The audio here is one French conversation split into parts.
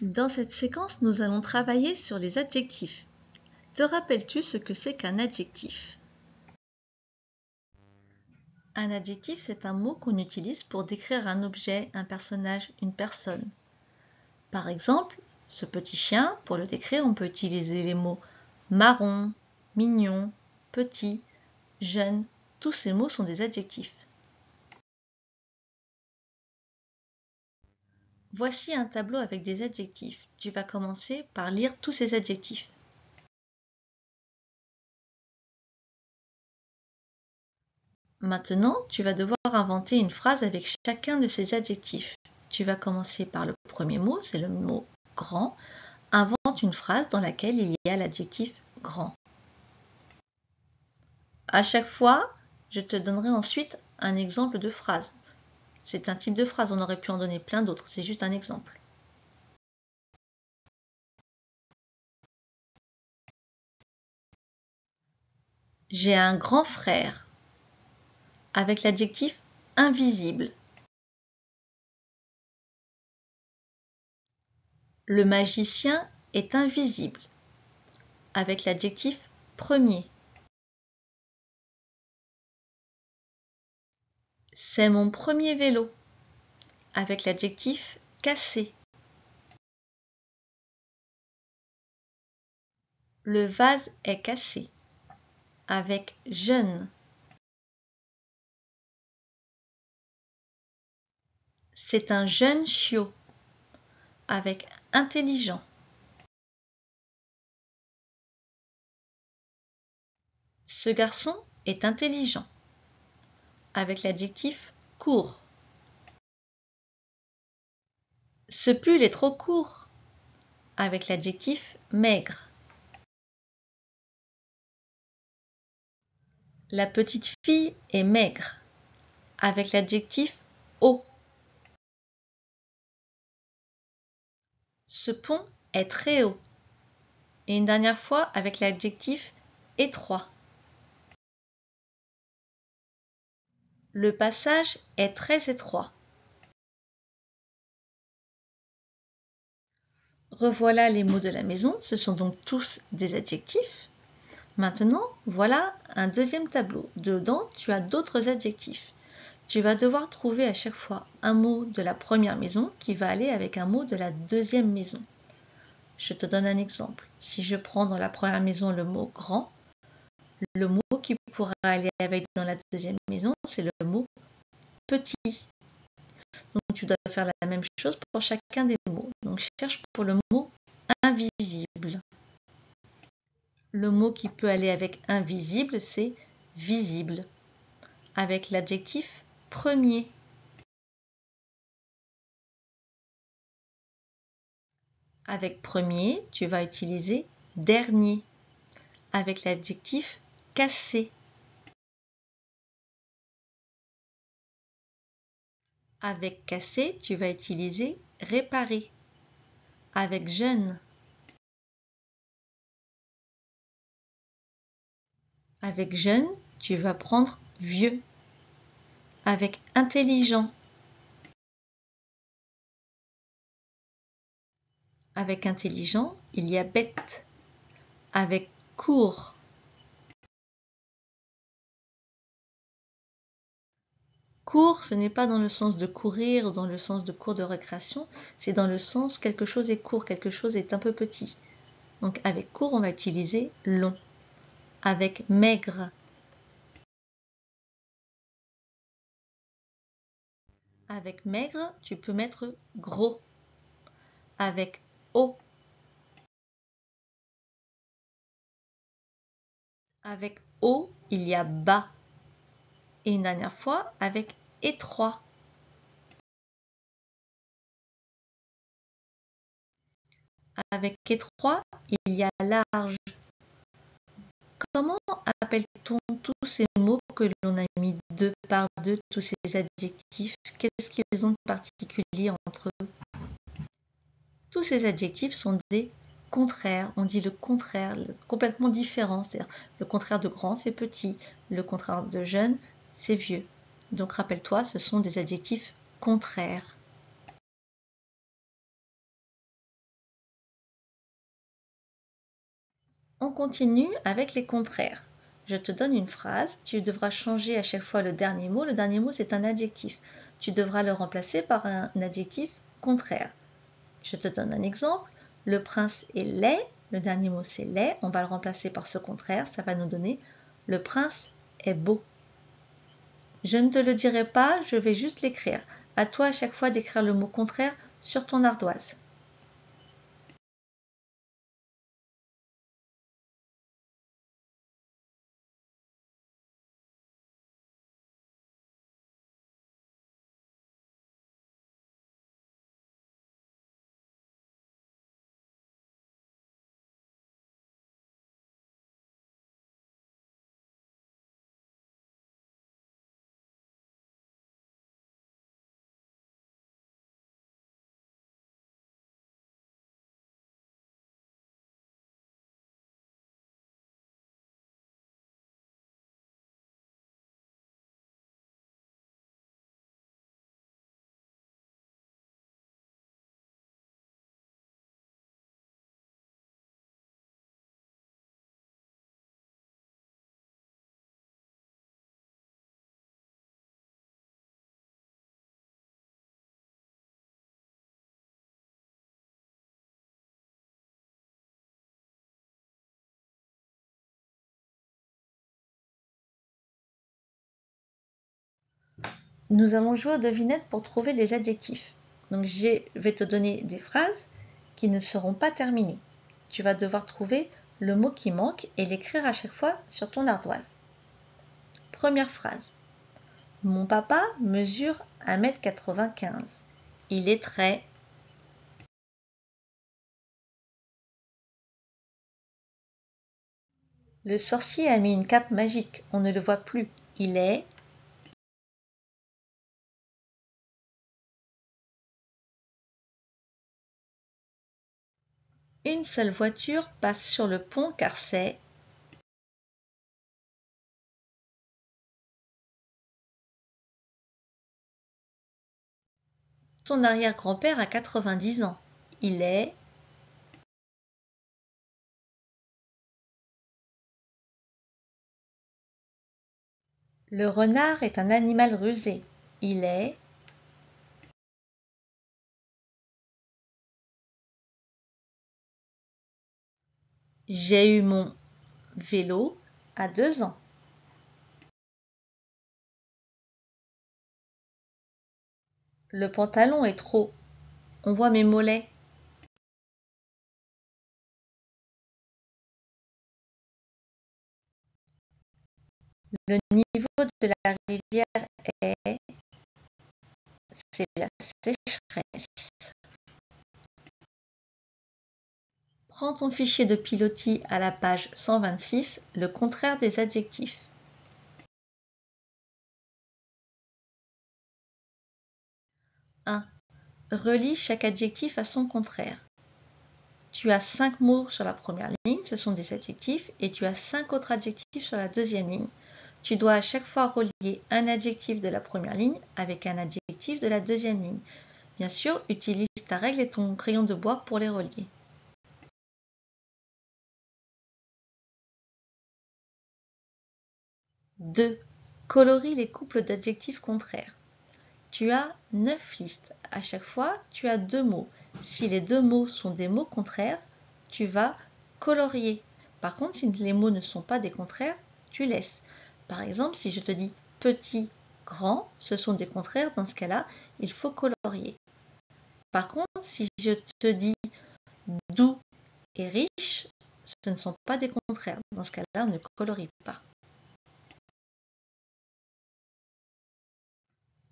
Dans cette séquence, nous allons travailler sur les adjectifs. Te rappelles-tu ce que c'est qu'un adjectif? Un adjectif, c'est un mot qu'on utilise pour décrire un objet, un personnage, une personne. Par exemple, ce petit chien, pour le décrire, on peut utiliser les mots marron, mignon, petit, jeune. Tous ces mots sont des adjectifs. Voici un tableau avec des adjectifs. Tu vas commencer par lire tous ces adjectifs. Maintenant, tu vas devoir inventer une phrase avec chacun de ces adjectifs. Tu vas commencer par le premier mot, c'est le mot grand. Invente une phrase dans laquelle il y a l'adjectif grand. À chaque fois, je te donnerai ensuite un exemple de phrase. C'est un type de phrase, on aurait pu en donner plein d'autres, c'est juste un exemple. J'ai un grand frère avec l'adjectif invisible. Le magicien est invisible avec l'adjectif premier. C'est mon premier vélo avec l'adjectif cassé. Le vase est cassé avec jeune. C'est un jeune chiot avec intelligent. Ce garçon est intelligent avec l'adjectif court. Ce pull est trop court avec l'adjectif maigre. La petite fille est maigre avec l'adjectif haut. Ce pont est très haut. Et une dernière fois avec l'adjectif étroit. Le passage est très étroit. Revoilà les mots de la maison, ce sont donc tous des adjectifs. Maintenant, voilà un deuxième tableau. Dedans, tu as d'autres adjectifs. Tu vas devoir trouver à chaque fois un mot de la première maison qui va aller avec un mot de la deuxième maison. Je te donne un exemple. Si je prends dans la première maison le mot grand, le mot qui pourra aller avec dans la deuxième maison, c'est le mot petit. Donc tu dois faire la même chose pour chacun des mots. Donc cherche pour le mot invisible. Le mot qui peut aller avec invisible, c'est visible, avec l'adjectif premier. Avec premier, tu vas utiliser dernier, avec l'adjectif cassé. Avec cassé, tu vas utiliser réparer, avec jeune. Avec jeune, tu vas prendre vieux, avec intelligent. Avec intelligent, il y a bête, avec court. Court, ce n'est pas dans le sens de courir ou dans le sens de cours de récréation, c'est dans le sens quelque chose est court, quelque chose est un peu petit. Donc avec court, on va utiliser long. Avec maigre. Avec maigre, tu peux mettre gros. Avec haut. Avec haut, il y a bas. Et une dernière fois, avec étroit. Avec étroit, il y a large. Comment appelle-t-on tous ces mots que l'on a mis deux par deux, tous ces adjectifs? Qu'est-ce qu'ils ont de particulier entre eux? Tous ces adjectifs sont des contraires. On dit le contraire, complètement différent. C'est-à-dire le contraire de grand, c'est petit. Le contraire de jeune, c'est vieux. Donc rappelle-toi, ce sont des adjectifs contraires. On continue avec les contraires. Je te donne une phrase, tu devras changer à chaque fois le dernier mot. Le dernier mot, c'est un adjectif. Tu devras le remplacer par un adjectif contraire. Je te donne un exemple. Le prince est laid. Le dernier mot, c'est laid. On va le remplacer par ce contraire. Ça va nous donner le prince est beau. Je ne te le dirai pas, je vais juste l'écrire. À toi à chaque fois d'écrire le mot contraire sur ton ardoise. Nous allons jouer aux devinettes pour trouver des adjectifs. Donc je vais te donner des phrases qui ne seront pas terminées. Tu vas devoir trouver le mot qui manque et l'écrire à chaque fois sur ton ardoise. Première phrase. Mon papa mesure 1,95 m. Il est très... Le sorcier a mis une cape magique, on ne le voit plus. Il est... Une seule voiture passe sur le pont car c'est... Ton arrière-grand-père a 90 ans. Il est... Le renard est un animal rusé. Il est... J'ai eu mon vélo à 2 ans. Le pantalon est trop. On voit mes mollets. Le niveau de la rivière est... C'est la sécheresse. Prends ton fichier de pilotis à la page 126, le contraire des adjectifs. 1. Relie chaque adjectif à son contraire. Tu as 5 mots sur la première ligne, ce sont des adjectifs, et tu as 5 autres adjectifs sur la deuxième ligne. Tu dois à chaque fois relier un adjectif de la première ligne avec un adjectif de la deuxième ligne. Bien sûr, utilise ta règle et ton crayon de bois pour les relier. 2. Colorie les couples d'adjectifs contraires. Tu as 9 listes. À chaque fois, tu as 2 mots. Si les 2 mots sont des mots contraires, tu vas colorier. Par contre, si les mots ne sont pas des contraires, tu laisses. Par exemple, si je te dis petit, grand, ce sont des contraires. Dans ce cas-là, il faut colorier. Par contre, si je te dis doux et riche, ce ne sont pas des contraires. Dans ce cas-là, on ne colorie pas.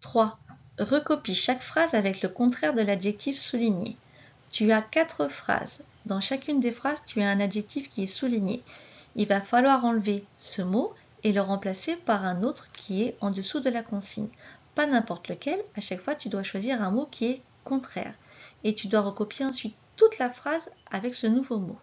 3. Recopie chaque phrase avec le contraire de l'adjectif souligné. Tu as 4 phrases. Dans chacune des phrases, tu as un adjectif qui est souligné. Il va falloir enlever ce mot et le remplacer par un autre qui est en dessous de la consigne. Pas n'importe lequel, à chaque fois tu dois choisir un mot qui est contraire. Et tu dois recopier ensuite toute la phrase avec ce nouveau mot.